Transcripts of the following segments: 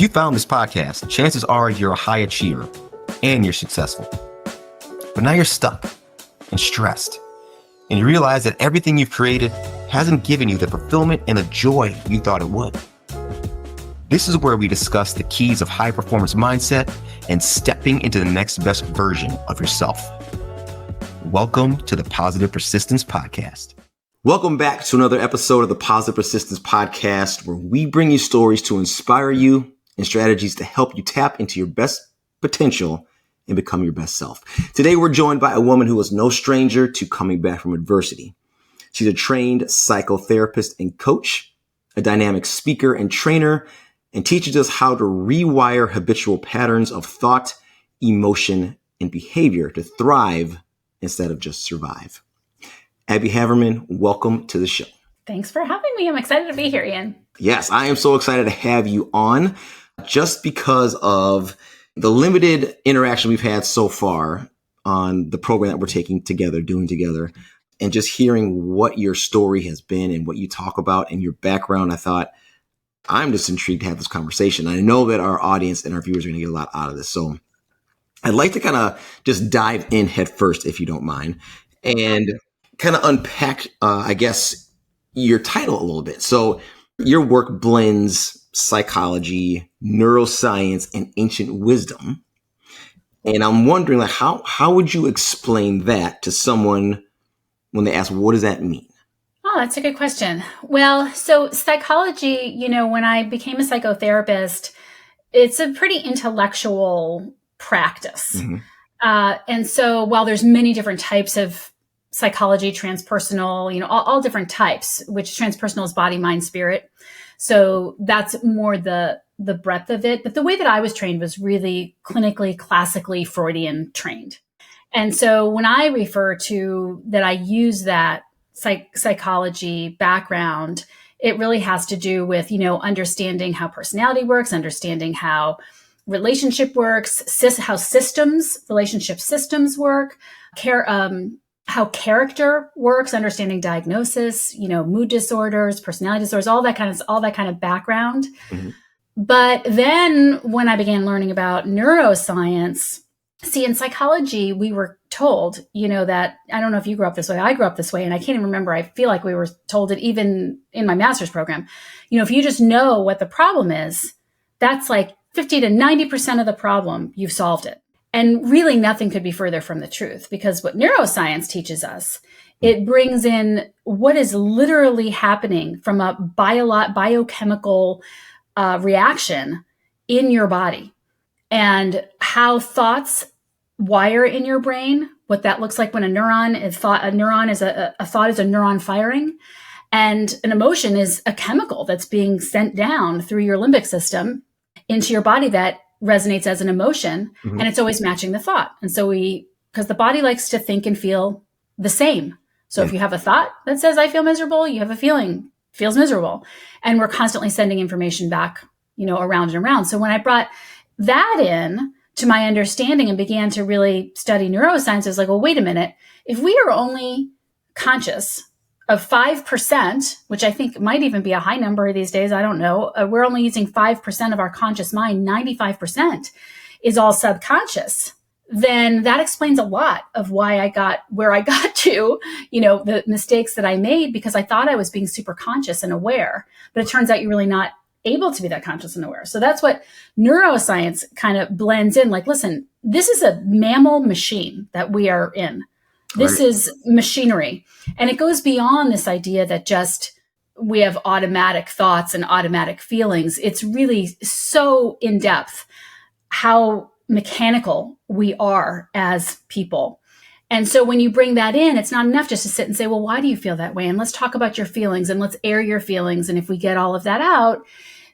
you found this podcast, chances are you're a high achiever and you're successful. But now you're stuck and stressed, and you realize that everything you've created hasn't given you the fulfillment and the joy you thought it would. This is where we discuss the keys of high performance mindset and stepping into the next best version of yourself. Welcome to the Positive Persistence Podcast. Welcome back to another episode of the Positive Persistence Podcast, where we bring you stories to inspire you and strategies to help you tap into your best potential and become your best self. Today, we're joined by a woman who is no stranger to coming back from adversity. She's a trained psychotherapist and coach, a dynamic speaker and trainer, and teaches us how to rewire habitual patterns of thought, emotion, and behavior to thrive instead of just survive. Abby Havermann, welcome to the show. Thanks for having me. I'm excited to be here, Ian. Yes, I am so excited to have you on just because of the limited interaction we've had so far on the program that we're doing together, and just hearing what your story has been and what you talk about and your background. I thought, I'm just intrigued to have this conversation. I know that our audience and our viewers are going to get a lot out of this. So I'd like to kind of just dive in head first, if you don't mind, and kind of unpack, I guess, your title a little bit. So your work blends psychology, neuroscience, and ancient wisdom. And I'm wondering, like, how would you explain that to someone when they ask, what does that mean? Oh, that's a good question. Well, so psychology, when I became a psychotherapist, it's a pretty intellectual practice. Mm-hmm. And so while there's many different types of psychology, transpersonal, all different types, which transpersonal is body, mind, spirit. So that's more the breadth of it. But the way that I was trained was really clinically, classically Freudian trained. And so when I refer to that, I use that psychology background, it really has to do with, understanding how personality works, understanding how relationship works, how relationship systems work, how character works, understanding diagnosis, mood disorders, personality disorders, all that kind of background. Mm-hmm. But then when I began learning about neuroscience, in psychology, we were told, that, I don't know if you grew up this way, I grew up this way, and I can't even remember. I feel like we were told it even in my master's program. If you just know what the problem is, that's like 50 to 90% of the problem, you've solved it. And really nothing could be further from the truth, because what neuroscience teaches us, it brings in what is literally happening from a biochemical reaction in your body, and how thoughts wire in your brain, what that looks like when a thought is a neuron firing, and an emotion is a chemical that's being sent down through your limbic system into your body that resonates as an emotion, mm-hmm. and it's always matching the thought. And so because the body likes to think and feel the same. So if you have a thought that says, I feel miserable, you have a feeling, feels miserable. And we're constantly sending information back, around and around. So when I brought that in to my understanding and began to really study neuroscience, I was like, well, wait a minute. If we are only conscious of 5%, which I think might even be a high number these days, I don't know. We're only using 5% of our conscious mind. 95% is all subconscious. Then that explains a lot of why I got where I got to, the mistakes that I made, because I thought I was being super conscious and aware, but it turns out you're really not able to be that conscious and aware. So that's what neuroscience kind of blends in. Like, listen, this is a mammal machine that we are in. This is machinery. And it goes beyond this idea that just we have automatic thoughts and automatic feelings. It's really so in depth how mechanical we are as people. And so when you bring that in, it's not enough just to sit and say, well, why do you feel that way? And let's talk about your feelings and let's air your feelings. And if we get all of that out,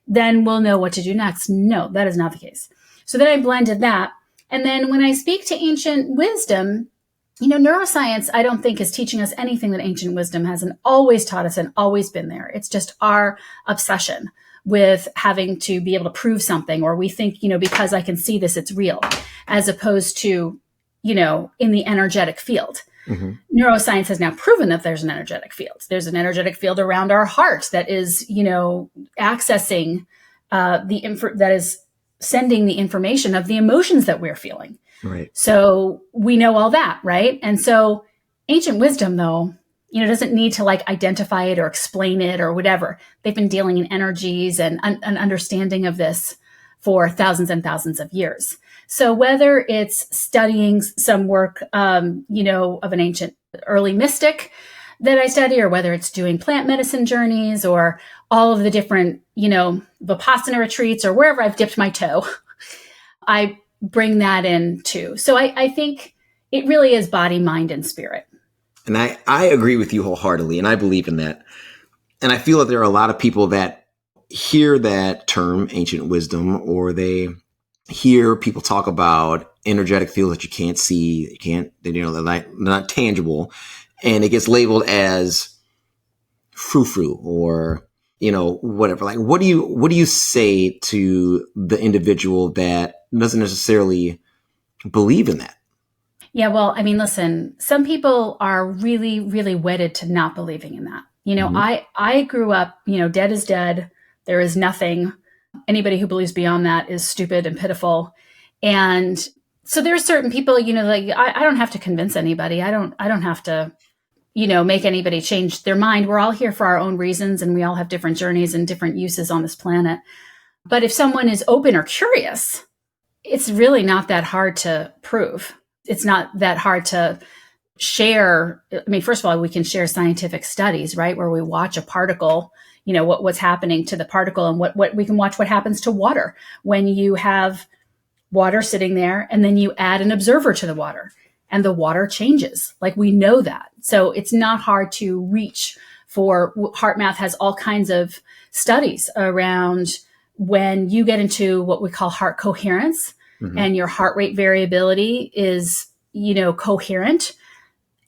then we'll know what to do next. No, that is not the case. So then I blended that. And then when I speak to ancient wisdom, neuroscience, I don't think is teaching us anything that ancient wisdom hasn't always taught us and always been there. It's just our obsession with having to be able to prove something, or we think, because I can see this, it's real, as opposed to, in the energetic field. Mm-hmm. Neuroscience has now proven that there's an energetic field. There's an energetic field around our heart that is, accessing that is sending the information of the emotions that we're feeling. Right. So we know all that, right? And so ancient wisdom, though, doesn't need to like identify it or explain it or whatever. They've been dealing in energies and an understanding of this for thousands and thousands of years. So whether it's studying some work, of an ancient early mystic that I study, or whether it's doing plant medicine journeys or all of the different, Vipassana retreats or wherever I've dipped my toe, I bring that in too. So I think it really is body, mind, and spirit. And I agree with you wholeheartedly, and I believe in that. And I feel that there are a lot of people that hear that term, ancient wisdom, or they hear people talk about energetic fields that you can't see, they're not tangible, and it gets labeled as frou-frou or, whatever. Like, what do you say to the individual that doesn't necessarily believe in that? Yeah, well, I mean, listen, some people are really, really wedded to not believing in that. I grew up, dead is dead. There is nothing. Anybody who believes beyond that is stupid and pitiful. And so there are certain people, I don't have to convince anybody. I don't have to, make anybody change their mind. We're all here for our own reasons, and we all have different journeys and different uses on this planet. But if someone is open or curious, it's really not that hard to prove. It's not that hard to share. I mean, first of all, we can share scientific studies, right? Where we watch a particle, what's happening to the particle, and what we can watch what happens to water when you have water sitting there and then you add an observer to the water and the water changes. Like, we know that. So it's not hard to reach for. HeartMath has all kinds of studies around when you get into what we call heart coherence. Mm-hmm. And your heart rate variability is, coherent.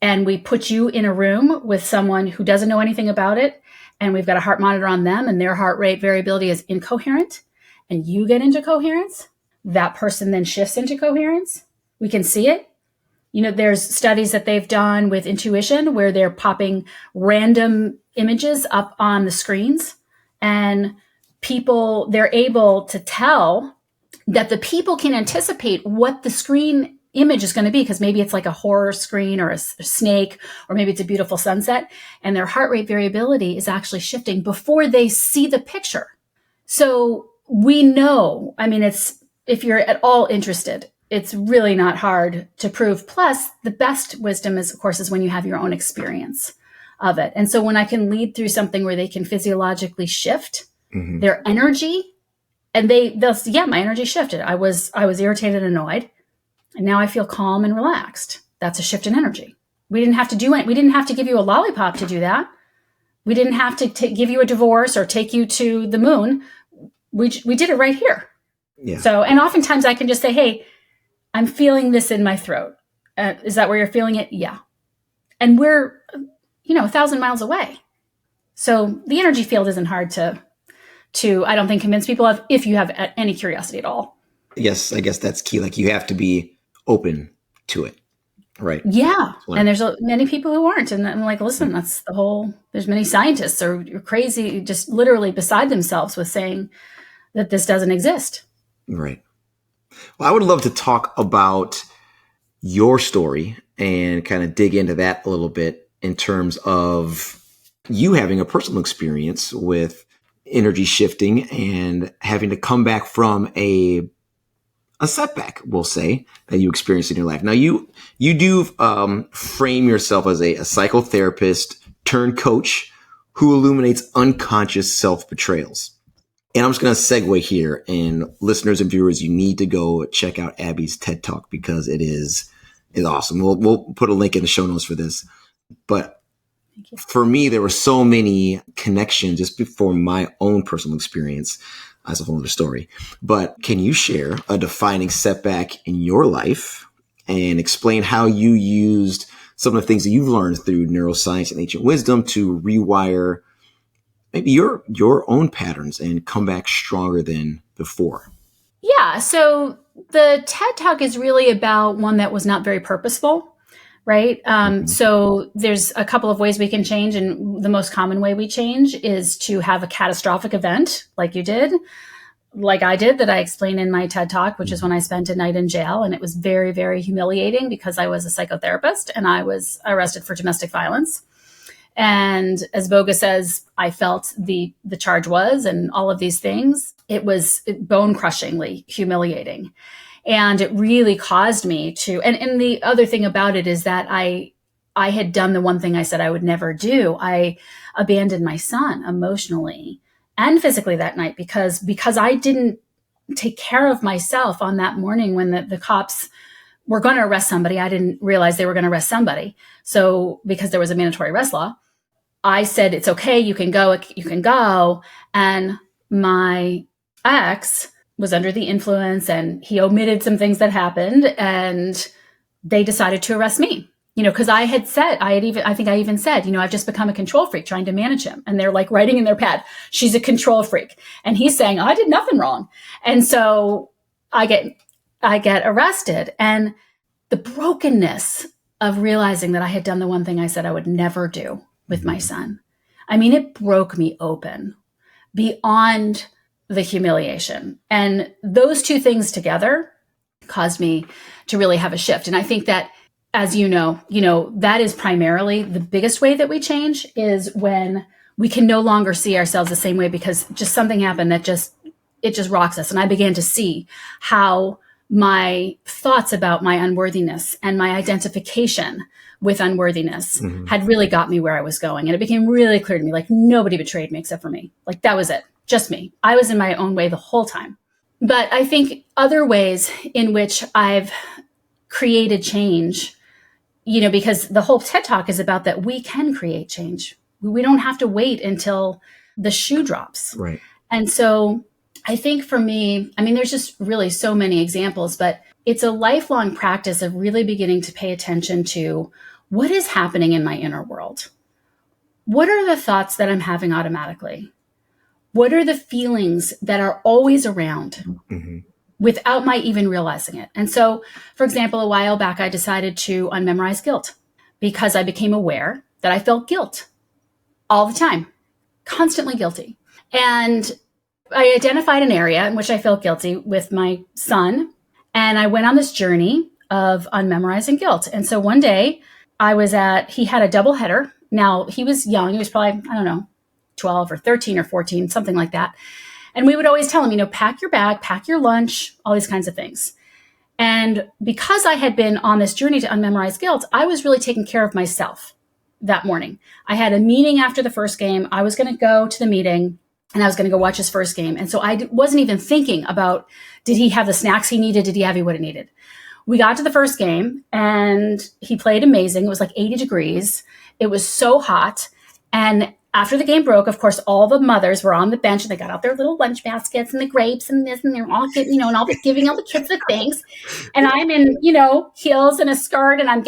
And we put you in a room with someone who doesn't know anything about it. And we've got a heart monitor on them, and their heart rate variability is incoherent. And you get into coherence. That person then shifts into coherence. We can see it. There's studies that they've done with intuition where they're popping random images up on the screens, and they're able to tell that the people can anticipate what the screen image is going to be, because maybe it's like a horror screen or a snake, or maybe it's a beautiful sunset, and their heart rate variability is actually shifting before they see the picture. So we know, if you're at all interested, it's really not hard to prove. Plus, the best wisdom is, of course, is when you have your own experience of it. And so when I can lead through something where they can physiologically shift mm-hmm. their energy, and they'll say, yeah, my energy shifted. I was irritated and annoyed, and now I feel calm and relaxed. That's a shift in energy. We didn't have to do it. We didn't have to give you a lollipop to do that. We didn't have to give you a divorce or take you to the moon. We did it right here. Yeah. So, and oftentimes I can just say, hey, I'm feeling this in my throat. Is that where you're feeling it? Yeah. And we're, 1,000 miles away. So the energy field isn't hard to, I don't think, convince people of, if you have any curiosity at all. Yes, I guess that's key. Like, you have to be open to it. Right. Yeah. And there's many people who aren't. And I'm like, listen, that's there's many scientists are crazy, just literally beside themselves with saying that this doesn't exist. Right. Well, I would love to talk about your story and kind of dig into that a little bit in terms of you having a personal experience with energy shifting and having to come back from a setback, we'll say, that you experienced in your life. Now, you do frame yourself as a psychotherapist-turned-coach who illuminates unconscious self-betrayals. And I'm just going to segue here, and listeners and viewers, you need to go check out Abby's TED Talk because it is awesome. We'll put a link in the show notes for this. But for me, there were so many connections just before my own personal experience. That's a whole other story. But can you share a defining setback in your life and explain how you used some of the things that you've learned through neuroscience and ancient wisdom to rewire maybe your own patterns and come back stronger than before? Yeah. So the TED Talk is really about one that was not very purposeful, right? So there's a couple of ways we can change. And the most common way we change is to have a catastrophic event like you did, like I did, that I explained in my TED Talk, which is when I spent a night in jail. And it was very, very humiliating because I was a psychotherapist and I was arrested for domestic violence. And as bogus as I felt the charge was and all of these things, it was bone crushingly humiliating. And it really caused me to, and the other thing about it is that I had done the one thing I said I would never do. I abandoned my son emotionally and physically that night because I didn't take care of myself on that morning when the cops were going to arrest somebody. I didn't realize they were going to arrest somebody. So because there was a mandatory arrest law, I said, it's okay, you can go. And my ex was under the influence and he omitted some things that happened and they decided to arrest me. Because I think I even said, I've just become a control freak trying to manage him. And they're like writing in their pad, she's a control freak. And he's saying, I did nothing wrong. And so I get arrested. And the brokenness of realizing that I had done the one thing I said I would never do with my son. I mean, it broke me open beyond the humiliation. And those two things together caused me to really have a shift. And I think that, as you know, that is primarily the biggest way that we change is when we can no longer see ourselves the same way because just something happened that it just rocks us. And I began to see how my thoughts about my unworthiness and my identification with unworthiness had really got me where I was going. And it became really clear to me, like nobody betrayed me except for me. Like that was it. Just me. I was in my own way the whole time. But I think other ways in which I've created change, because the whole TED Talk is about that we can create change. We don't have to wait until the shoe drops. Right. And so I think for me, there's just really so many examples, but it's a lifelong practice of really beginning to pay attention to what is happening in my inner world. What are the thoughts that I'm having automatically? What are the feelings that are always around without my even realizing it? And so, for example, a while back, I decided to unmemorize guilt because I became aware that I felt guilt all the time, constantly guilty. And I identified an area in which I felt guilty with my son. And I went on this journey of unmemorizing guilt. And so one day he had a double header. Now he was young. He was probably, 12 or 13 or 14, something like that. And we would always tell him, pack your bag, pack your lunch, all these kinds of things. And because I had been on this journey to unmemorize guilt, I was really taking care of myself that morning. I had a meeting after the first game. I was going to go to the meeting and I was going to go watch his first game. And so I wasn't even thinking about, did he have the snacks he needed? Did he have what he needed? We got to the first game and he played amazing. It was like 80 degrees. It was so hot. And after the game broke, of course, all the mothers were on the bench and they got out their little lunch baskets and the grapes and this, and they're all getting, and all giving all the kids the things. And I'm in, heels and a skirt and I'm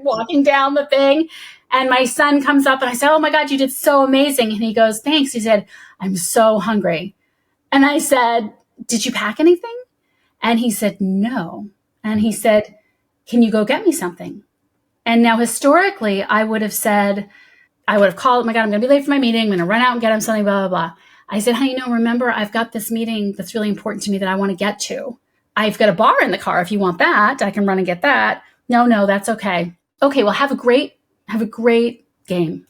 walking down the thing. And my son comes up and I said, oh my God, you did so amazing. And he goes, thanks. He said, I'm so hungry. And I said, did you pack anything? And he said, no. And he said, can you go get me something? And now historically, I would have called, oh my God, I'm going to be late for my meeting. I'm going to run out and get him something, blah, blah, blah. I said, honey, remember, I've got this meeting that's really important to me that I want to get to. I've got a bar in the car. If you want that, I can run and get that. No, that's okay. Okay, well, have a great game.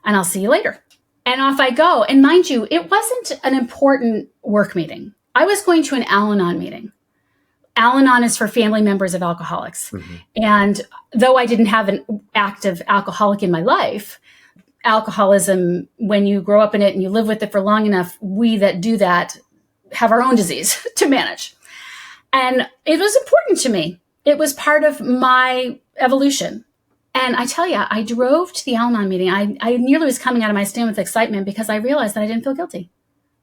And I'll see you later. And off I go. And mind you, it wasn't an important work meeting. I was going to an Al-Anon meeting. Al-Anon is for family members of alcoholics. And though I didn't have an active alcoholic in my life, alcoholism, when you grow up in it and you live with it for long enough, we that do that have our own disease to manage. And it was important to me. It was part of my evolution. And I tell you, I drove to the Al-Anon meeting. I nearly was coming out of my stand with excitement because I realized that I didn't feel guilty.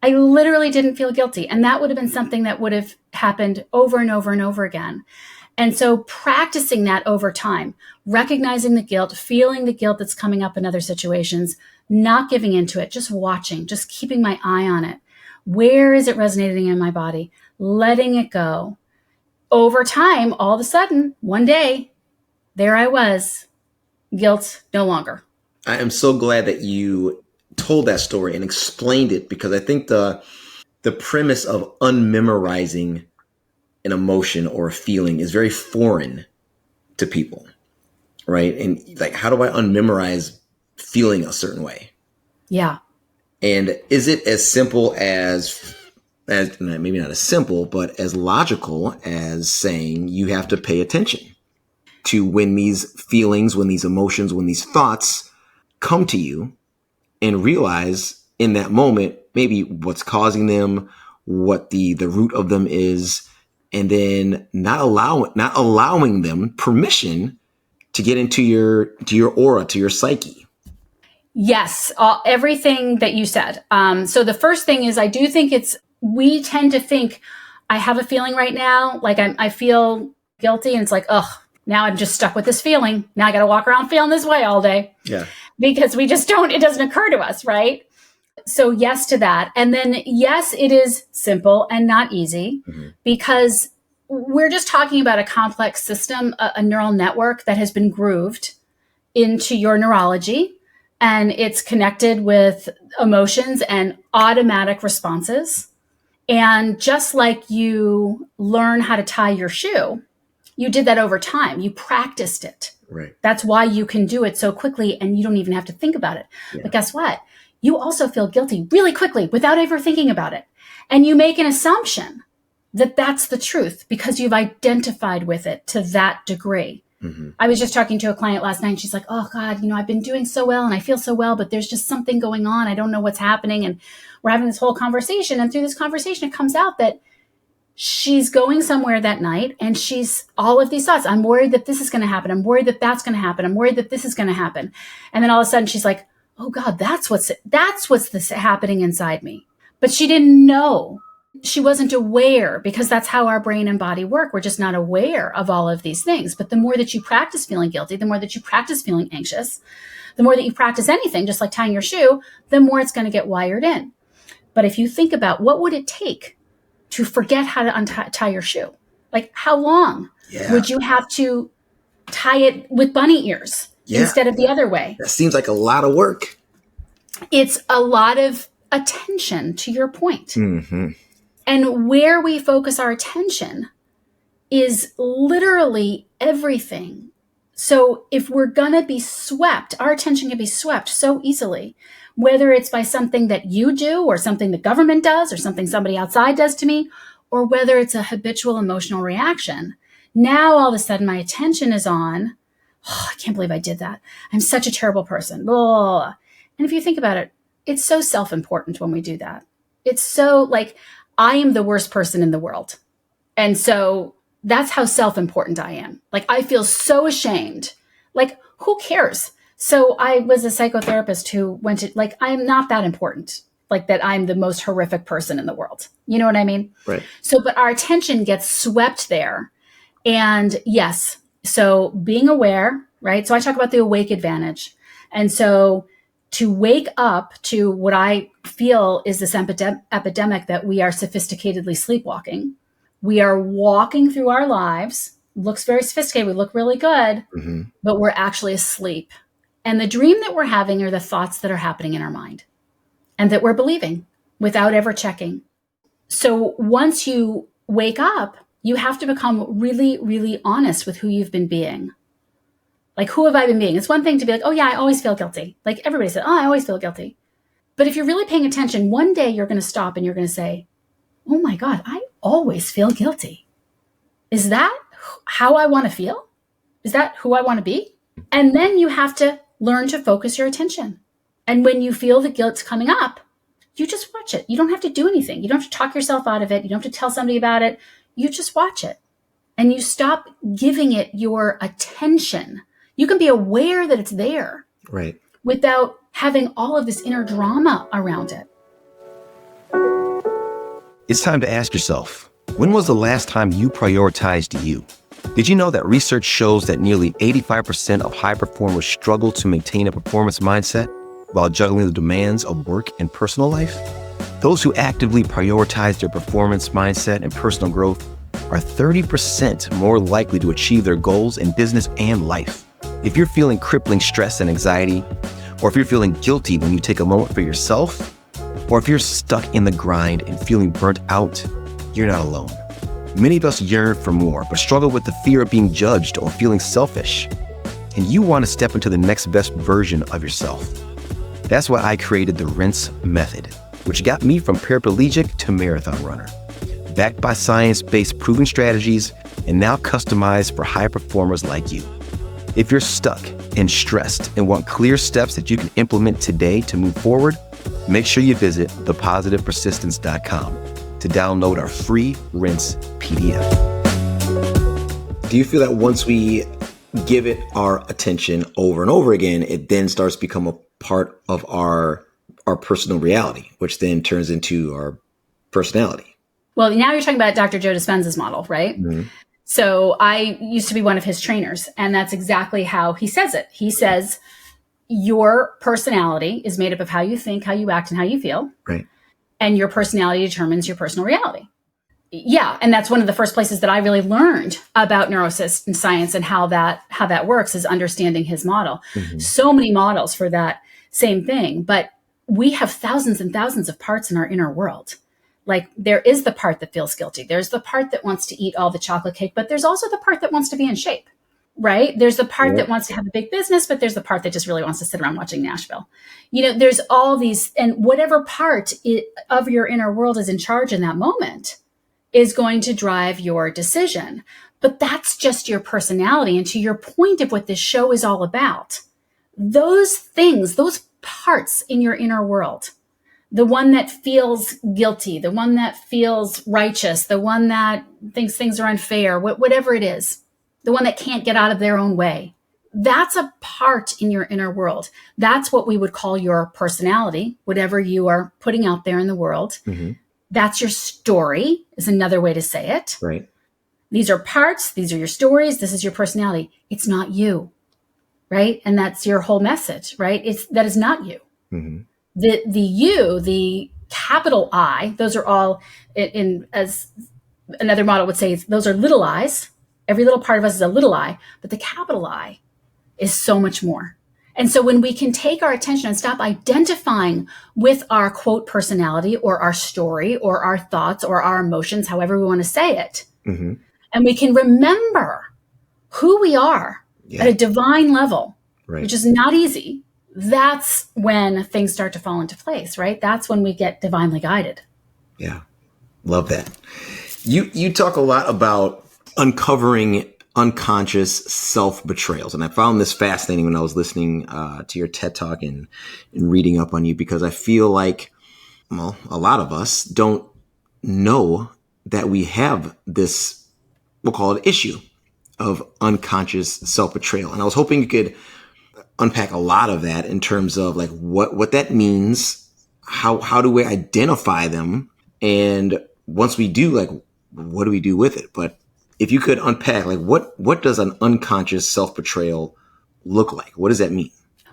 I literally didn't feel guilty. And that would have been something that would have happened over and over and over again. And so practicing that over time, recognizing the guilt, feeling the guilt that's coming up in other situations, not giving into it, just watching, just keeping my eye on it. Where is it resonating in my body? Letting it go. Over time, all of a sudden, one day, there I was, guilt no longer. I am so glad that you told that story and explained it, because I think the the premise of unmemorizing an emotion or a feeling is very foreign to people, right? And like, how do I unmemorize feeling a certain way? Yeah. And is it as simple as maybe not as simple, but as logical as saying you have to pay attention to when these feelings, when these emotions, when these thoughts come to you, and realize in that moment maybe what's causing them, what the root of them is, and then not allowing them permission to get into your aura, to your psyche. Yes, everything that you said. So the first thing is, I do think we tend to think, I have a feeling right now, like I feel guilty, and it's like, ugh, now I'm just stuck with this feeling. Now I got to walk around feeling this way all day. Yeah. Because it doesn't occur to us, right? So yes to that. And then yes, it is simple and not easy, because we're just talking about a complex system, a neural network that has been grooved into your neurology, and it's connected with emotions and automatic responses. And just like you learn how to tie your shoe, you did that over time. You practiced it. Right. That's why you can do it so quickly and you don't even have to think about it. Yeah. But guess what? You also feel guilty really quickly without ever thinking about it. And you make an assumption that that's the truth because you've identified with it to that degree. Mm-hmm. I was just talking to a client last night, and she's like, oh God, I've been doing so well and I feel so well, but there's just something going on. I don't know what's happening. And we're having this whole conversation. And through this conversation, it comes out that she's going somewhere that night and she's all of these thoughts. I'm worried that this is going to happen. I'm worried that that's going to happen. I'm worried that this is going to happen. And then all of a sudden she's like, oh God, that's what's this happening inside me. But she didn't know. She wasn't aware, because that's how our brain and body work. We're just not aware of all of these things. But the more that you practice feeling guilty, the more that you practice feeling anxious, the more that you practice anything, just like tying your shoe, the more it's going to get wired in. But if you think about what would it take to forget how to untie your shoe? Like, how long would you have to tie it with bunny ears instead of the other way? That seems like a lot of work. It's a lot of attention, to your point. Mm-hmm. And where we focus our attention is literally everything. So if we're going to be swept, our attention can be swept so easily, whether it's by something that you do or something the government does or something somebody outside does to me, or whether it's a habitual emotional reaction. Now, all of a sudden, my attention is on, oh, I can't believe I did that. I'm such a terrible person. Blah, blah, blah. And if you think about it, it's so self-important when we do that. It's so like, I am the worst person in the world. And so that's how self-important I am. Like, I feel so ashamed. Like, who cares? So I was a psychotherapist who went to, like, I'm not that important. Like, that I'm the most horrific person in the world. You know what I mean? Right. So, but our attention gets swept there. And yes, so being aware, right? So I talk about the awake advantage. And so to wake up to what I feel is this epidemic that we are sophisticatedly sleepwalking. We are walking through our lives, looks very sophisticated, we look really good, but we're actually asleep. And the dream that we're having are the thoughts that are happening in our mind and that we're believing without ever checking. So once you wake up, you have to become really, really honest with who you've been being. Like, who have I been being? It's one thing to be like, oh yeah, I always feel guilty. Like everybody said, oh, I always feel guilty. But if you're really paying attention, one day you're going to stop and you're going to say, oh my God, I always feel guilty. Is that how I want to feel? Is that who I want to be? And then you have to learn to focus your attention. And when you feel the guilt's coming up, you just watch it. You don't have to do anything. You don't have to talk yourself out of it. You don't have to tell somebody about it. You just watch it. And you stop giving it your attention. You can be aware that it's there. Right. Without having all of this inner drama around it. It's time to ask yourself, when was the last time you prioritized you? Did you know that research shows that nearly 85% of high performers struggle to maintain a performance mindset while juggling the demands of work and personal life? Those who actively prioritize their performance mindset and personal growth are 30% more likely to achieve their goals in business and life. If you're feeling crippling stress and anxiety, or if you're feeling guilty when you take a moment for yourself, Or if you're stuck in the grind and feeling burnt out, you're not alone. Many of us yearn for more, but struggle with the fear of being judged or feeling selfish. And you want to step into the next best version of yourself. That's why I created the Rinse Method, which got me from paraplegic to marathon runner. Backed by science-based proven strategies and now customized for high performers like you. If you're stuck and stressed and want clear steps that you can implement today to move forward, make sure you visit thepositivepersistence.com to download our free Rinse PDF. Do you feel that once we give it our attention over and over again, it then starts to become a part of our personal reality, which then turns into our personality? Well, now you're talking about Dr. Joe Dispenza's model, right? Mm-hmm. So I used to be one of his trainers, and that's exactly how he says it. He says, your personality is made up of how you think, how you act, and how you feel. Right. And your personality determines your personal reality. Yeah. And that's one of the first places that I really learned about neuroscience and how that works, is understanding his model. Mm-hmm. So many models for that same thing, but we have thousands and thousands of parts in our inner world. Like, there is the part that feels guilty. There's the part that wants to eat all the chocolate cake, but there's also the part that wants to be in shape, right? There's the part that wants to have a big business, but there's the part that just really wants to sit around watching Nashville. There's all these, and whatever part of your inner world is in charge in that moment is going to drive your decision. But that's just your personality. And to your point of what this show is all about, those things, those parts in your inner world, the one that feels guilty, the one that feels righteous, the one that thinks things are unfair, whatever it is, the one that can't get out of their own way, that's a part in your inner world. That's what we would call your personality, whatever you are putting out there in the world. Mm-hmm. That's your story, is another way to say it. Right. These are parts. These are your stories. This is your personality. It's not you, right? And that's your whole message, right? That is not you. Mm-hmm. The you, the capital I, those are all, as another model would say, those are little I's. Every little part of us is a little I, but the capital I is so much more. And so when we can take our attention and stop identifying with our quote personality or our story or our thoughts or our emotions, however we want to say it, mm-hmm. and we can remember who we are at a divine level, right. which is not easy, that's when things start to fall into place, right? That's when we get divinely guided. Yeah. Love that. You talk a lot about uncovering unconscious self-betrayals. And I found this fascinating when I was listening to your TED Talk and reading up on you, because I feel like, well, a lot of us don't know that we have this, we'll call it issue of unconscious self-betrayal. And I was hoping you could unpack a lot of that in terms of like what that means, how do we identify them, and once we do, like, what do we do with it? But if you could unpack, like, what does an unconscious self-betrayal look like? What does that mean?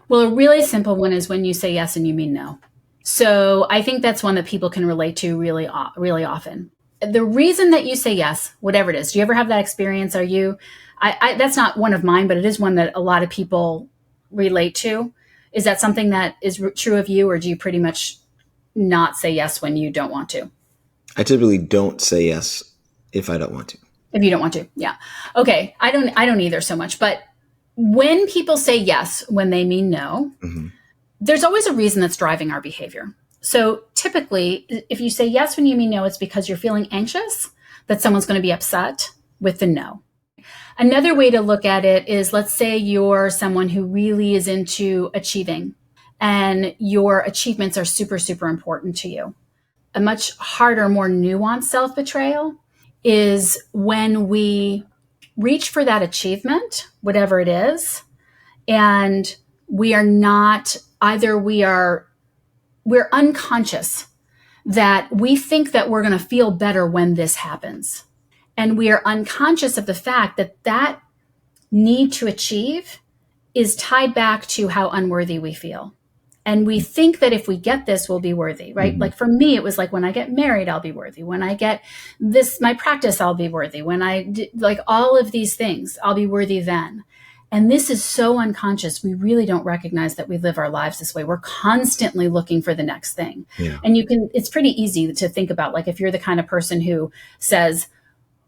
Well, a really simple one is when you say yes and you mean no. So I think that's one that people can relate to really, really often. The reason that you say yes, whatever it is, do you ever have that experience? That's not one of mine, but it is one that a lot of people relate to. Is that something that is true of you, or do you pretty much not say yes when you don't want to? I typically don't say yes if I don't want to. If you don't want to. Yeah. Okay. I don't either so much, but when people say yes, when they mean no, mm-hmm. there's always a reason that's driving our behavior. So typically, if you say yes when you mean no, it's because you're feeling anxious that someone's going to be upset with the no. Another way to look at it is, let's say you're someone who really is into achieving and your achievements are super, super important to you. A much harder, more nuanced self-betrayal is when we reach for that achievement, whatever it is, and we're unconscious that we think that we're going to feel better when this happens. And we are unconscious of the fact that need to achieve is tied back to how unworthy we feel. And we think that if we get this, we'll be worthy, right? Mm-hmm. Like for me, it was like, when I get married, I'll be worthy. When I get my practice, I'll be worthy. When like all of these things, I'll be worthy then. And this is so unconscious. We really don't recognize that we live our lives this way. We're constantly looking for the next thing. Yeah. And it's pretty easy to think about, like, if you're the kind of person who says,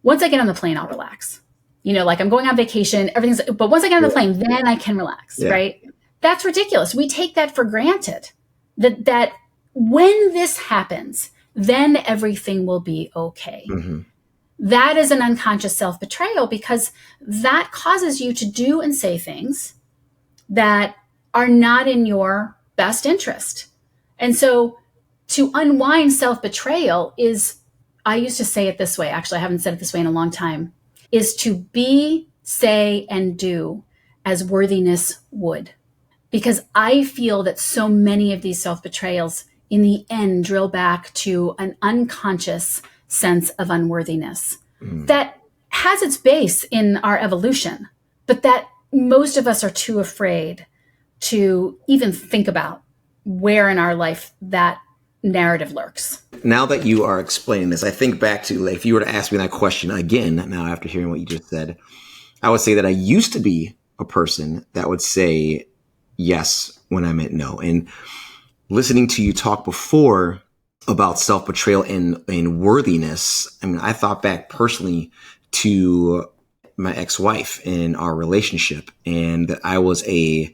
once I get on the plane, I'll relax. Like, I'm going on vacation, but once I get on the plane, then I can relax, right? That's ridiculous. We take that for granted, that when this happens, then everything will be okay. Mm-hmm. That is an unconscious self-betrayal, because that causes you to do and say things that are not in your best interest. And so to unwind self-betrayal is, I used to say it this way, actually, I haven't said it this way in a long time, is to be, say, and do as worthiness would. Because I feel that so many of these self-betrayals in the end drill back to an unconscious sense of unworthiness that has its base in our evolution, but that most of us are too afraid to even think about where in our life that narrative lurks. Now that you are explaining this, I think back to, like, if you were to ask me that question again, now after hearing what you just said, I would say that I used to be a person that would say yes when I meant no. And listening to you talk before about self-betrayal and worthiness, I mean, I thought back personally to my ex-wife in our relationship, and I was a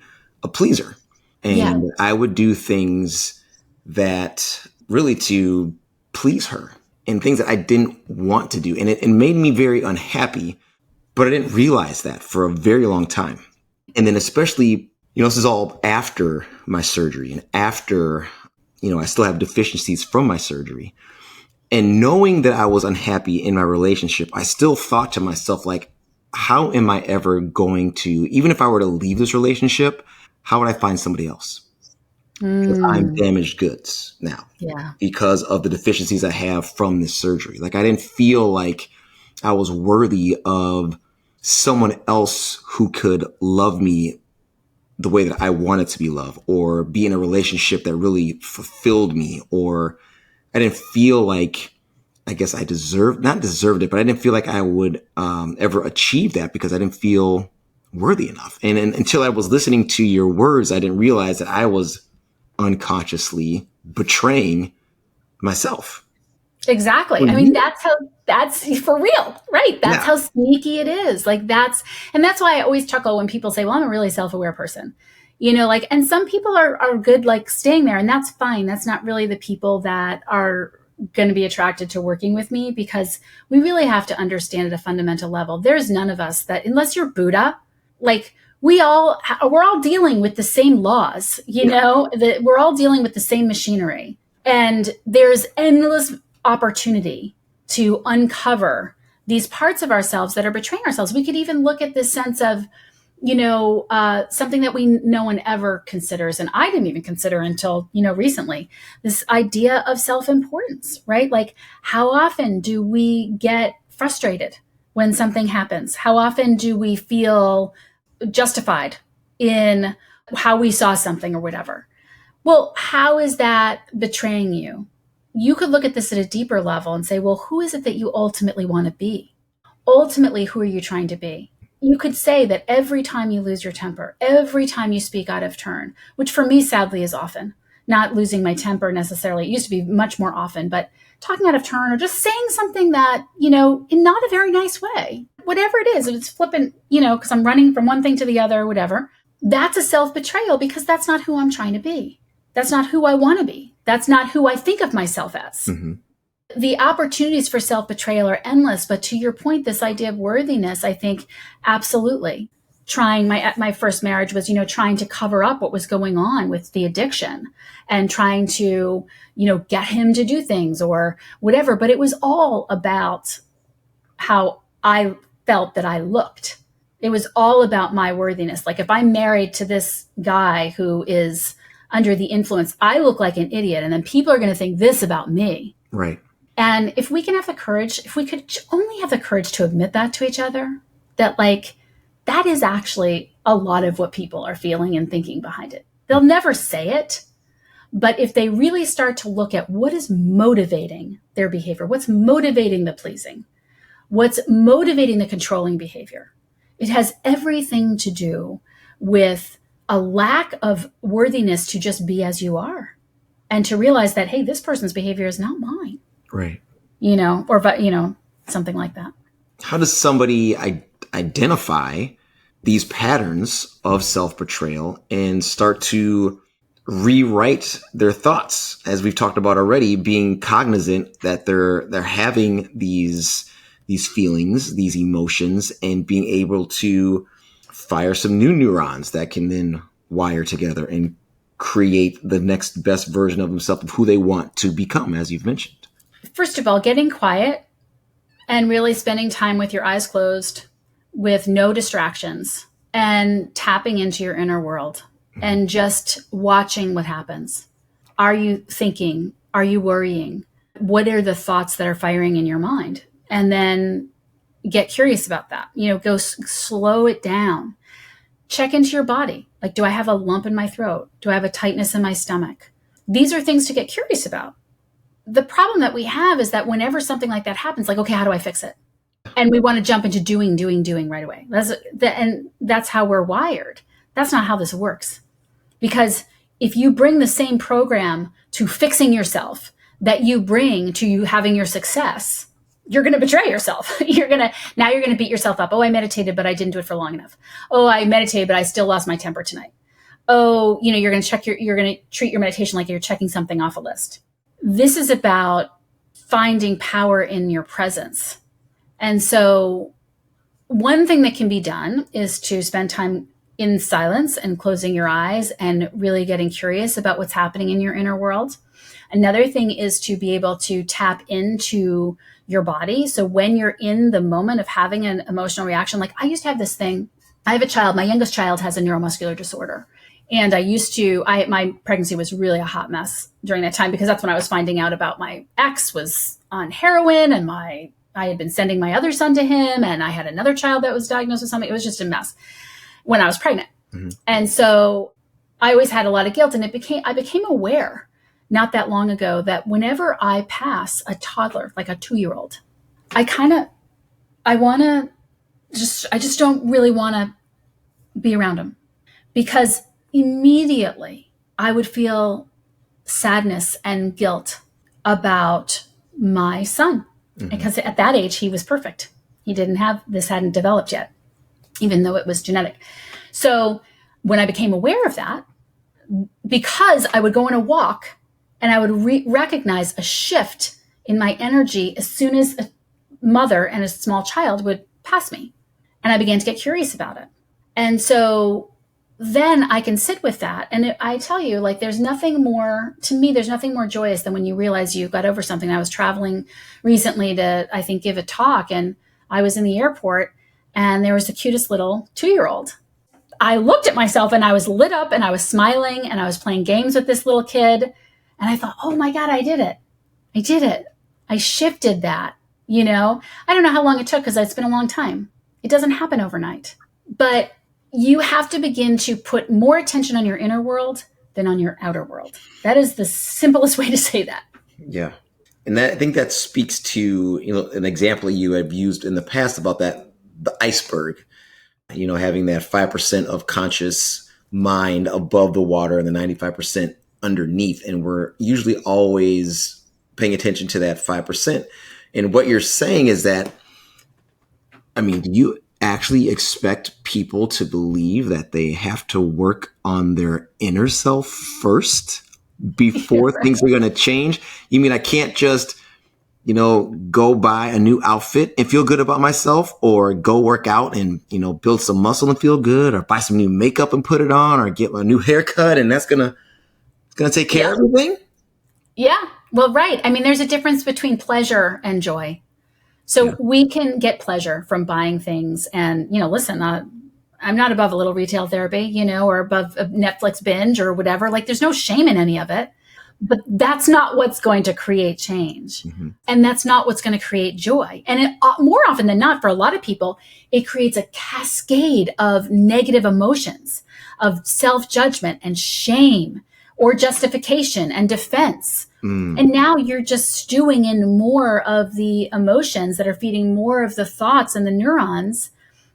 pleaser. And I would do things that really to please her, and things that I didn't want to do. And it made me very unhappy, but I didn't realize that for a very long time. And then especially, this is all after my surgery and after, I still have deficiencies from my surgery. And knowing that I was unhappy in my relationship, I still thought to myself, like, how am I ever going to, even if I were to leave this relationship, how would I find somebody else? Because I'm damaged goods now because of the deficiencies I have from this surgery. Like, I didn't feel like I was worthy of someone else who could love me the way that I wanted to be loved, or be in a relationship that really fulfilled me, or I didn't feel like, I guess I not deserved it, but I didn't feel like I would ever achieve that because I didn't feel worthy enough. And until I was listening to your words, I didn't realize that I was unconsciously betraying myself. Exactly. I mean, that's for real, right? That's how sneaky it is. Like, that's why I always chuckle when people say, well, I'm a really self-aware person, and some people are good, like, staying there, and that's fine. That's not really the people that are going to be attracted to working with me, because we really have to understand at a fundamental level, there's none of us that, unless you're Buddha, like, we're all dealing with the same laws, that we're all dealing with the same machinery, and there's endless opportunity to uncover these parts of ourselves that are betraying ourselves. We could even look at this sense of, something that no one ever considers, and I didn't even consider until, recently, this idea of self-importance, right? Like, how often do we get frustrated when something happens? How often do we feel justified in how we saw something or whatever? Well, how is that betraying you? You could look at this at a deeper level and say, well, who is it that you ultimately want to be? Ultimately, who are you trying to be? You could say that every time you lose your temper, every time you speak out of turn, which for me, sadly, is often, not losing my temper necessarily. It used to be much more often, but talking out of turn or just saying something that, in not a very nice way, whatever it is, if it's flippant, because I'm running from one thing to the other, whatever, that's a self-betrayal, because that's not who I'm trying to be. That's not who I want to be. That's not who I think of myself as. Mm-hmm. The opportunities for self-betrayal are endless. But to your point, this idea of worthiness, I think absolutely. My first marriage was, trying to cover up what was going on with the addiction and trying to, get him to do things or whatever. But it was all about how I felt that I looked. It was all about my worthiness. Like, if I'm married to this guy who is under the influence, I look like an idiot. And then people are going to think this about me. Right. And if we can have the courage, if we could only have the courage to admit that to each other, that, like, that is actually a lot of what people are feeling and thinking behind it. They'll never say it, but if they really start to look at what is motivating their behavior, what's motivating the pleasing, what's motivating the controlling behavior, It has everything to do with a lack of worthiness to just be as you are and to realize that, hey, this person's behavior is not mine. Right. Or something like that. How does somebody identify these patterns of self-betrayal and start to rewrite their thoughts? As we've talked about already, being cognizant that they're having these feelings, these emotions, and being able to fire some new neurons that can then wire together and create the next best version of themselves, of who they want to become, as you've mentioned. First of all, getting quiet and really spending time with your eyes closed, with no distractions, and tapping into your inner world and just watching what happens. Are you thinking? Are you worrying? What are the thoughts that are firing in your mind? And then get curious about that. Go slow it down. Check into your body. Like, do I have a lump in my throat? Do I have a tightness in my stomach? These are things to get curious about. The problem that we have is that whenever something like that happens, like, okay, how do I fix it? And we want to jump into doing right away. That's how we're wired. That's not how this works. Because if you bring the same program to fixing yourself that you bring to you having your success, you're going to betray yourself. You're going to beat yourself up. Oh, I meditated, but I didn't do it for long enough. Oh, I meditated, but I still lost my temper tonight. Oh, you're going to treat your meditation like you're checking something off a list. This is about finding power in your presence. And so one thing that can be done is to spend time in silence and closing your eyes and really getting curious about what's happening in your inner world. Another thing is to be able to tap into your body. So when you're in the moment of having an emotional reaction, like I used to have this thing. I have a child, my youngest child has a neuromuscular disorder. And my pregnancy was really a hot mess during that time, because that's when I was finding out about my ex was on heroin, and I had been sending my other son to him, and I had another child that was diagnosed with something. It was just a mess when I was pregnant. Mm-hmm. And so I always had a lot of guilt, and I became aware not that long ago that whenever I pass a toddler, like a 2-year-old, I just don't really want to be around them, because immediately I would feel sadness and guilt about my son. Mm-hmm. Because at that age, he was perfect. Hadn't developed yet, even though it was genetic. So when I became aware of that, because I would go on a walk and I would recognize a shift in my energy as soon as a mother and a small child would pass me. And I began to get curious about it. And so then I can sit with that. And I tell you, like, there's nothing more joyous than when you realize you got over something. I was traveling recently to, I think, give a talk, and I was in the airport, and there was the cutest little 2-year-old. I looked at myself and I was lit up and I was smiling and I was playing games with this little kid. And I thought, oh my God, I did it. I shifted that, I don't know how long it took, because it's been a long time. It doesn't happen overnight, but you have to begin to put more attention on your inner world than on your outer world. That is the simplest way to say that. Yeah. And I think that speaks to, an example you have used in the past about that, the iceberg, having that 5% of conscious mind above the water and the 95% underneath. And we're usually always paying attention to that 5%. And what you're saying is that, do you actually expect people to believe that they have to work on their inner self first before right. Things are going to change? You mean I can't just, go buy a new outfit and feel good about myself, or go work out and, build some muscle and feel good, or buy some new makeup and put it on, or get a new haircut, and that's going to take care of everything? Yeah. Well, right. There's a difference between pleasure and joy. So we can get pleasure from buying things, and, listen, I'm not above a little retail therapy, or above a Netflix binge or whatever. Like, there's no shame in any of it, but that's not what's going to create change. Mm-hmm. And that's not what's going to create joy. And more often than not, for a lot of people, it creates a cascade of negative emotions, of self-judgment and shame, or justification and defense. And now you're just stewing in more of the emotions that are feeding more of the thoughts and the neurons.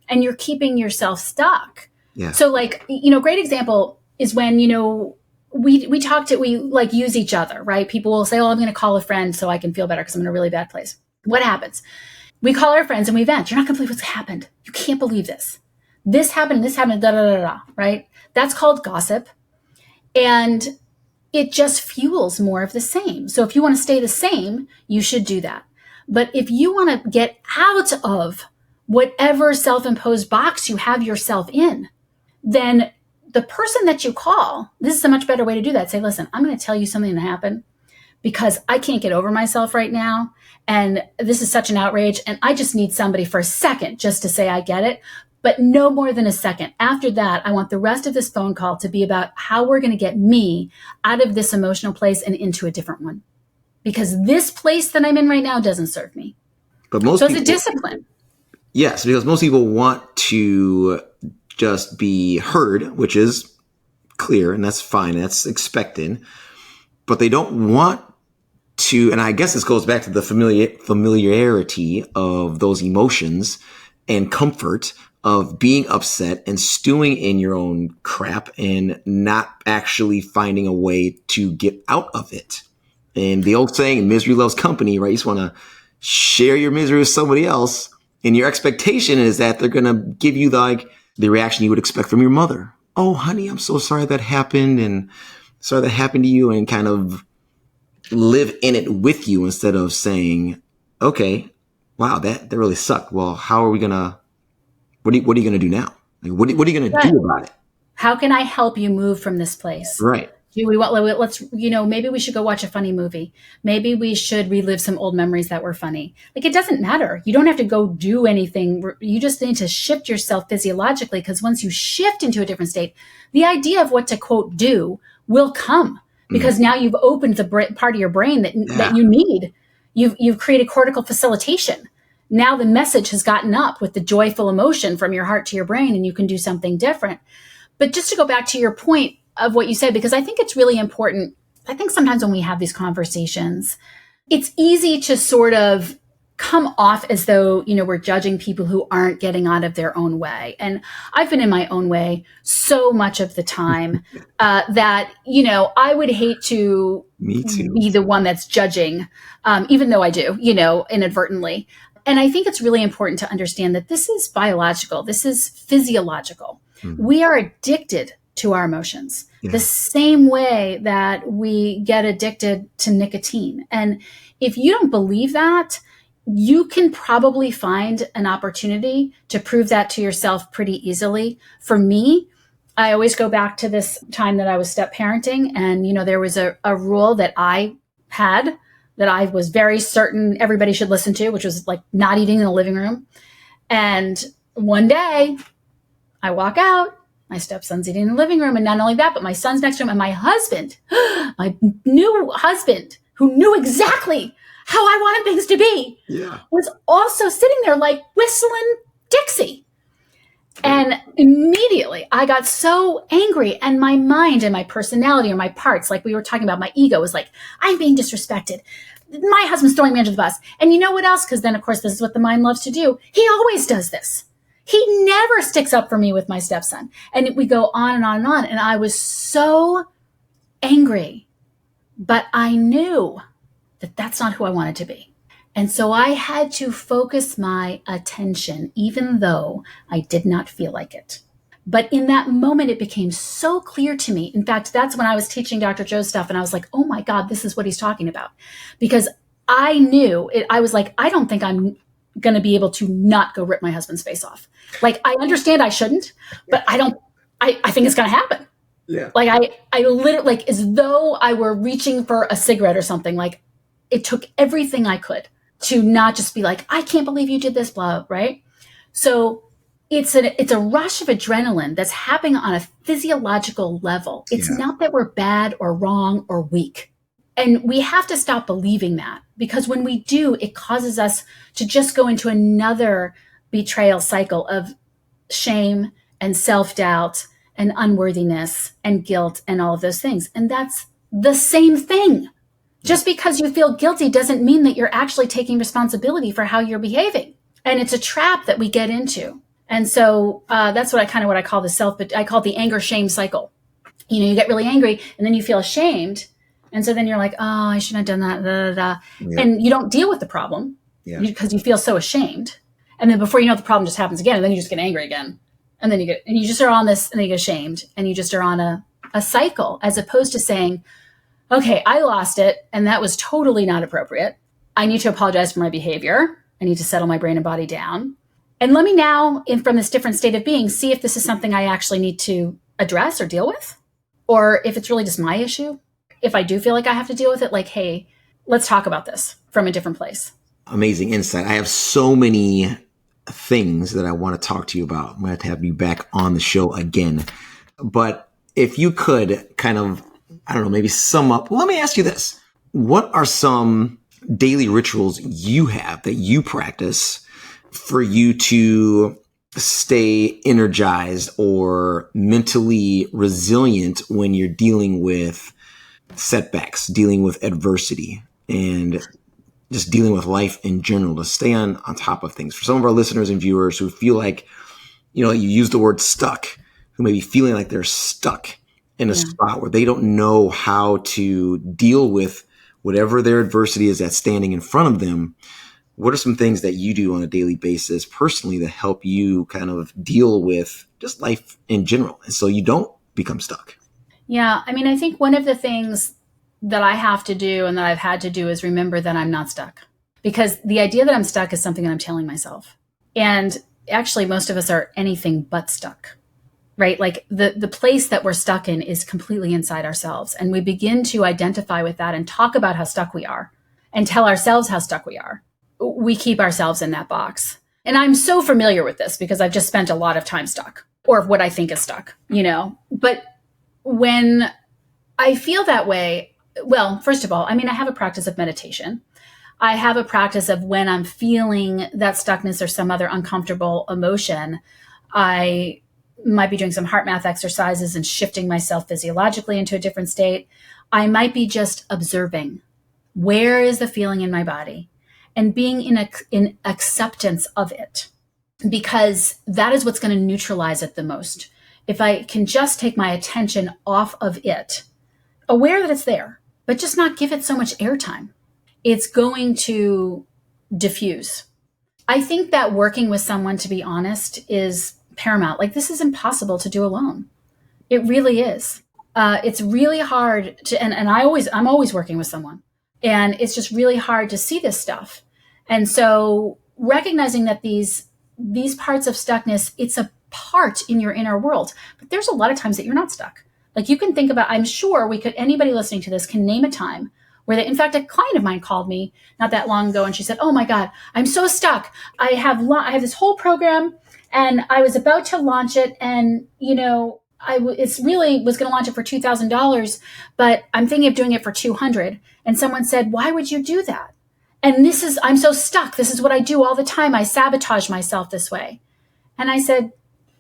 and you're keeping yourself stuck. Yeah. So like, great example is when, we like use each other, right? People will say, oh, I'm going to call a friend so I can feel better because I'm in a really bad place. What happens? We call our friends and we vent. You're not going to believe what's happened. You can't believe this. This happened, da, da, da, da, right? That's called gossip. And it just fuels more of the same. So if you want to stay the same, you should do that. But if you want to get out of whatever self-imposed box you have yourself in, then the person that you call, this is a much better way to do that. Say, listen, I'm going to tell you something that happened because I can't get over myself right now. And this is such an outrage. And I just need somebody for a second just to say I get it, but no more than a second. After that, I want the rest of this phone call to be about how we're going to get me out of this emotional place and into a different one. Because this place that I'm in right now doesn't serve me. But most so people, it's a discipline. Yes, because most people want to just be heard, which is clear, and that's fine. That's expected. But they don't want to, and I guess this goes back to the familiarity of those emotions and comfort of being upset and stewing in your own crap and not actually finding a way to get out of it. And the old saying, misery loves company, right? You just want to share your misery with somebody else. And your expectation is that they're going to give you the reaction you would expect from your mother. Oh, honey, I'm so sorry that happened. And sorry that happened to you, and kind of live in it with you instead of saying, okay, wow, that really sucked. Well, how are we going to, what are you going to do now? Like, what are you going to do about it? How can I help you move from this place? Right. Let's, maybe we should go watch a funny movie. Maybe we should relive some old memories that were funny. Like, it doesn't matter. You don't have to go do anything. You just need to shift yourself physiologically, because once you shift into a different state, the idea of what to quote do will come, because now you've opened the part of your brain that you need. You've created cortical facilitation. Now the message has gotten up with the joyful emotion from your heart to your brain, and you can do something different. But just to go back to your point of what you said, because I think it's really important. I think sometimes when we have these conversations, it's easy to sort of come off as though, we're judging people who aren't getting out of their own way. And I've been in my own way so much of the time that, I would hate to be the one that's judging, even though I do, inadvertently. And I think it's really important to understand that this is biological. This is physiological. We are addicted to our emotions the same way that we get addicted to nicotine. And if you don't believe that, you can probably find an opportunity to prove that to yourself pretty easily. For me, I always go back to this time that I was step parenting. And, there was a rule that I had that I was very certain everybody should listen to, which was like not eating in the living room. And one day I walk out, my stepson's eating in the living room. And not only that, but my son's next to him, and my husband, my new husband, who knew exactly how I wanted things to be, was also sitting there like whistling Dixie. And immediately I got so angry, and my mind and my personality, or my parts, like we were talking about, my ego was like, I'm being disrespected. My husband's throwing me under the bus. And you know what else? Because then, of course, this is what the mind loves to do. He always does this. He never sticks up for me with my stepson. And we go on and on and on. And I was so angry, but I knew that that's not who I wanted to be. And so I had to focus my attention, even though I did not feel like it. But in that moment, it became so clear to me. In fact, that's when I was teaching Dr. Joe's stuff. And I was like, oh my God, this is what he's talking about. Because I knew it. I was like, I don't think I'm going to be able to not go rip my husband's face off. Like, I understand I shouldn't, but I think it's going to happen. Yeah. Like I literally, like, as though I were reaching for a cigarette or something. Like, it took everything I could to not just be like, I can't believe you did this, blah, right? So it's a rush of adrenaline that's happening on a physiological level. It's not that we're bad or wrong or weak. And we have to stop believing that, because when we do, it causes us to just go into another betrayal cycle of shame and self-doubt and unworthiness and guilt and all of those things. And that's the same thing. Just because you feel guilty doesn't mean that you're actually taking responsibility for how you're behaving. And it's a trap that we get into. And so that's what I call I call it the anger shame cycle. You get really angry and then you feel ashamed. And so then you're like, oh, I shouldn't have done that. Da, da, da. Yeah. And you don't deal with the problem because you feel so ashamed. And then before you know it, the problem just happens again. And then you just get angry again. And then you just are on this, and then you get ashamed, and you just are on a cycle, as opposed to saying, okay, I lost it, and that was totally not appropriate. I need to apologize for my behavior. I need to settle my brain and body down. And let me now, from this different state of being, see if this is something I actually need to address or deal with, or if it's really just my issue. If I do feel like I have to deal with it, like, hey, let's talk about this from a different place. Amazing insight. I have so many things that I want to talk to you about. I'm going to have you back on the show again. But if you could kind of, I don't know, maybe sum up. Well, let me ask you this. What are some daily rituals you have that you practice for you to stay energized or mentally resilient when you're dealing with setbacks, dealing with adversity, and just dealing with life in general, to stay on top of things? For some of our listeners and viewers who feel like, you use the word stuck, who may be feeling like they're stuck in a spot where they don't know how to deal with whatever their adversity is that's standing in front of them. What are some things that you do on a daily basis personally that help you kind of deal with just life in general, and so you don't become stuck? Yeah. I mean, I think one of the things that I have to do and that I've had to do is remember that I'm not stuck, because the idea that I'm stuck is something that I'm telling myself. And actually, most of us are anything but stuck, right? Like the place that we're stuck in is completely inside ourselves. And we begin to identify with that and talk about how stuck we are and tell ourselves how stuck we are. We keep ourselves in that box. And I'm so familiar with this because I've just spent a lot of time stuck, or what I think is stuck, But when I feel that way, well, first of all, I mean, I have a practice of meditation. I have a practice of when I'm feeling that stuckness or some other uncomfortable emotion, I might be doing some heart math exercises and shifting myself physiologically into a different state. I might be just observing, where is the feeling in my body, and being in acceptance of it, because that is what's going to neutralize it the most. If I can just take my attention off of it, aware that it's there, but just not give it so much airtime, it's going to diffuse. I think that working with someone, to be honest, is paramount. Like, this is impossible to do alone. It really is. It's really hard to, and I'm always working with someone, and it's just really hard to see this stuff. And so recognizing that these parts of stuckness, it's a part in your inner world, but there's a lot of times that you're not stuck. Like, you can think about, I'm sure anybody listening to this can name a time where in fact, a client of mine called me not that long ago and she said, oh my God, I'm so stuck. I have this whole program and I was about to launch it. And, it's really was going to launch it for $2,000, but I'm thinking of doing it for $200. And someone said, why would you do that? And I'm so stuck. This is what I do all the time. I sabotage myself this way. And I said,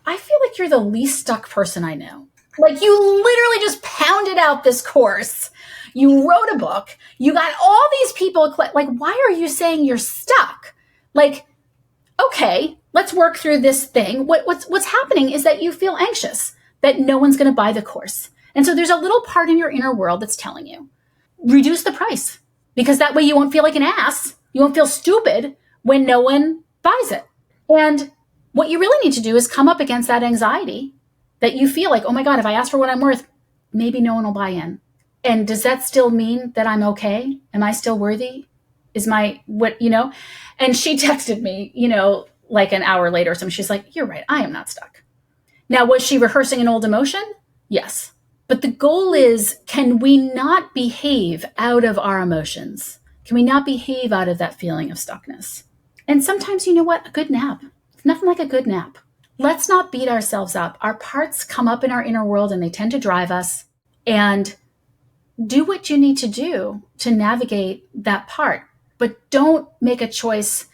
I feel like you're the least stuck person I know. Like, you literally just pounded out this course. You wrote a book. You got all these people. Like, why are you saying you're stuck? Like, okay, let's work through this thing. What's happening is that you feel anxious that no one's going to buy the course. And so there's a little part in your inner world that's telling you, reduce the price, because that way you won't feel like an ass. You won't feel stupid when no one buys it. And what you really need to do is come up against that anxiety that you feel like, oh my God, if I ask for what I'm worth, maybe no one will buy in. And does that still mean that I'm okay? Am I still worthy? And she texted me, like an hour later or something. She's like, you're right, I am not stuck. Now, was she rehearsing an old emotion? Yes. But the goal is, can we not behave out of our emotions? Can we not behave out of that feeling of stuckness? And sometimes, you know what? A good nap. It's nothing like a good nap. Let's not beat ourselves up. Our parts come up in our inner world and they tend to drive us. And do what you need to do to navigate that part. But don't make a choice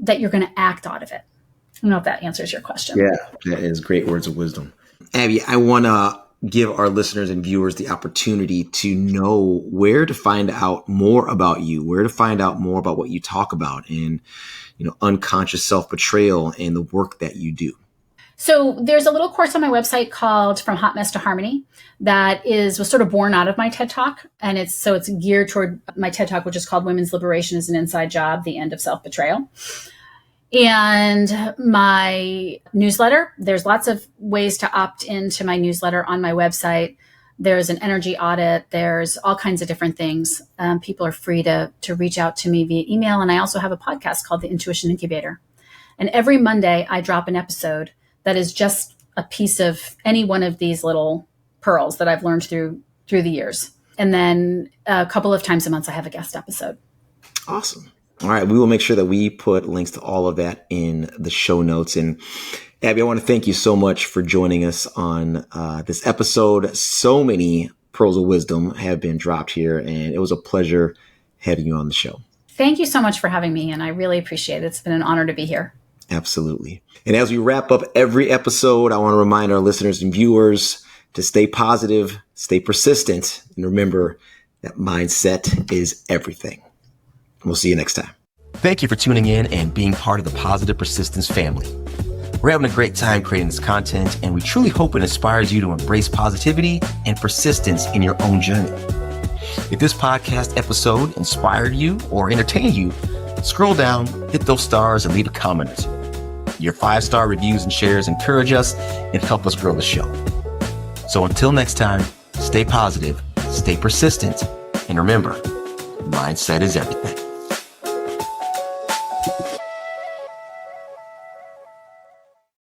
that you're going to act out of it. I don't know if that answers your question. Yeah, that is great words of wisdom. Abby, I want to give our listeners and viewers the opportunity to know where to find out more about you, where to find out more about what you talk about in, unconscious self-betrayal and the work that you do. So there's a little course on my website called From Hot Mess to Harmony that was sort of born out of my TED Talk. And it's geared toward my TED Talk, which is called Women's Liberation is an Inside Job, The End of Self-Betrayal. And my newsletter, there's lots of ways to opt into my newsletter on my website. There's an energy audit. There's all kinds of different things. People are free to reach out to me via email. And I also have a podcast called The Intuition Incubator. And every Monday I drop an episode that is just a piece of any one of these little pearls that I've learned through the years. And then a couple of times a month, I have a guest episode. Awesome. All right. We will make sure that we put links to all of that in the show notes. And Abby, I want to thank you so much for joining us on this episode. So many pearls of wisdom have been dropped here, and it was a pleasure having you on the show. Thank you so much for having me, and I really appreciate it. It's been an honor to be here. Absolutely. And as we wrap up every episode, I want to remind our listeners and viewers to stay positive, stay persistent, and remember that mindset is everything. We'll see you next time. Thank you for tuning in and being part of the Positive Persistence family. We're having a great time creating this content, and we truly hope it inspires you to embrace positivity and persistence in your own journey. If this podcast episode inspired you or entertained you, scroll down, hit those stars, and leave a comment. Your 5-star reviews and shares encourage us and help us grow the show. So until next time, stay positive, stay persistent, and remember, mindset is everything.